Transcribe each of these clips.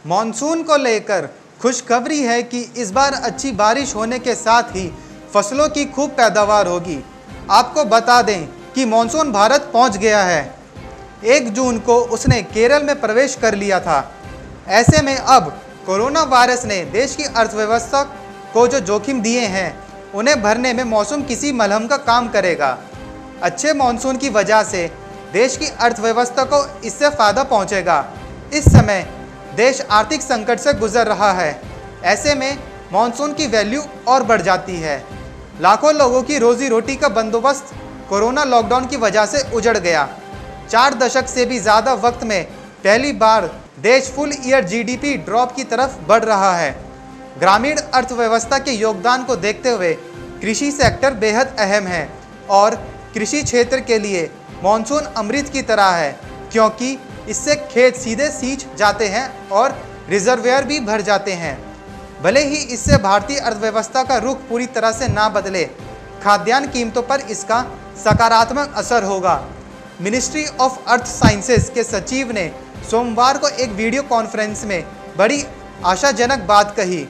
Monsoon को लेकर खुशखबरी है कि इस बार अच्छी बारिश होने के साथ ही फसलों की खूब पैदावार होगी। आपको बता दें कि मॉनसून भारत पहुंच गया है। 1 जून को उसने केरल में प्रवेश कर लिया था। ऐसे में अब कोरोना वायरस ने देश की अर्थव्यवस्था को जो जोखिम दिए हैं उन्हें भरने में मौसम किसी मलहम का काम करेगा। अच्छे मॉनसून की वजह से देश की अर्थव्यवस्था को इससे फ़ायदा पहुंचेगा। इस समय देश आर्थिक संकट से गुजर रहा है। ऐसे में मॉनसून की वैल्यू और बढ़ जाती है। लाखों लोगों की रोजी रोटी का बंदोबस्त कोरोना लॉकडाउन की वजह से उजड़ गया। 4 दशक से भी ज़्यादा वक्त में पहली बार देश फुल ईयर जीडीपी ड्रॉप की तरफ बढ़ रहा है। ग्रामीण अर्थव्यवस्था के योगदान को देखते हुए कृषि सेक्टर बेहद अहम है और कृषि क्षेत्र के लिए मॉनसून अमृत की तरह है, क्योंकि इससे खेत सीधे सींच जाते हैं और रिजर्वायर भी भर जाते हैं। भले ही इससे भारतीय अर्थव्यवस्था का रुख पूरी तरह से ना बदले, खाद्यान्न कीमतों पर इसका सकारात्मक असर होगा। मिनिस्ट्री ऑफ अर्थ साइंसेज के सचिव ने सोमवार को एक वीडियो कॉन्फ्रेंस में बड़ी आशाजनक बात कही।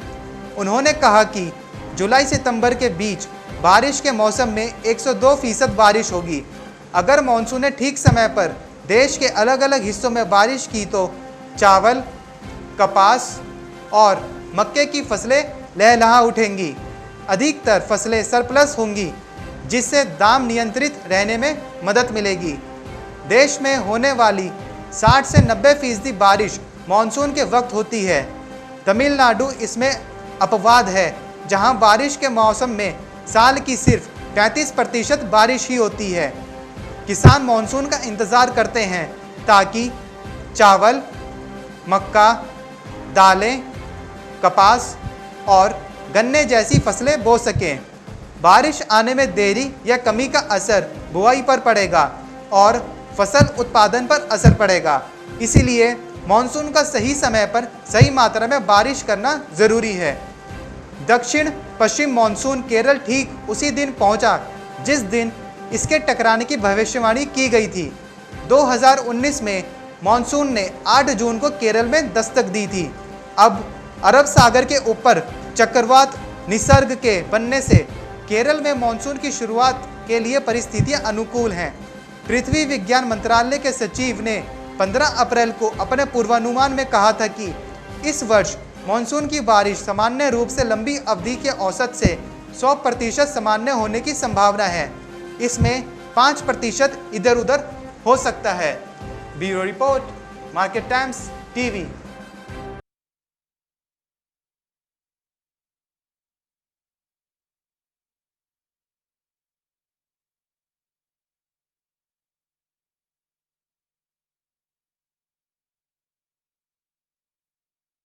उन्होंने कहा कि जुलाई सितंबर के बीच बारिश के मौसम में 102% बारिश होगी। अगर मॉनसून ने ठीक समय पर देश के अलग अलग हिस्सों में बारिश की तो चावल, कपास और मक्के की फसलें लहलहा उठेंगी। अधिकतर फसलें सरप्लस होंगी, जिससे दाम नियंत्रित रहने में मदद मिलेगी। देश में होने वाली 60 से 90% बारिश मॉनसून के वक्त होती है। तमिलनाडु इसमें अपवाद है, जहां बारिश के मौसम में साल की सिर्फ 35% बारिश ही होती है। किसान मॉनसून का इंतज़ार करते हैं ताकि चावल, मक्का, दालें, कपास और गन्ने जैसी फसलें बो सकें। बारिश आने में देरी या कमी का असर बुआई पर पड़ेगा और फसल उत्पादन पर असर पड़ेगा। इसीलिए मॉनसून का सही समय पर सही मात्रा में बारिश करना ज़रूरी है। दक्षिण पश्चिम मॉनसून केरल ठीक उसी दिन पहुंचा जिस दिन इसके टकराने की भविष्यवाणी की गई थी। 2019 में मॉनसून ने 8 जून को केरल में दस्तक दी थी। अब अरब सागर के ऊपर चक्रवात निसर्ग के बनने से केरल में मॉनसून की शुरुआत के लिए परिस्थितियां अनुकूल हैं। पृथ्वी विज्ञान मंत्रालय के सचिव ने 15 अप्रैल को अपने पूर्वानुमान में कहा था कि इस वर्ष मॉनसून की बारिश सामान्य रूप से लंबी अवधि के औसत से 100% सामान्य होने की संभावना है। इसमें 5% इधर उधर हो सकता है। Bureau report, market times TV.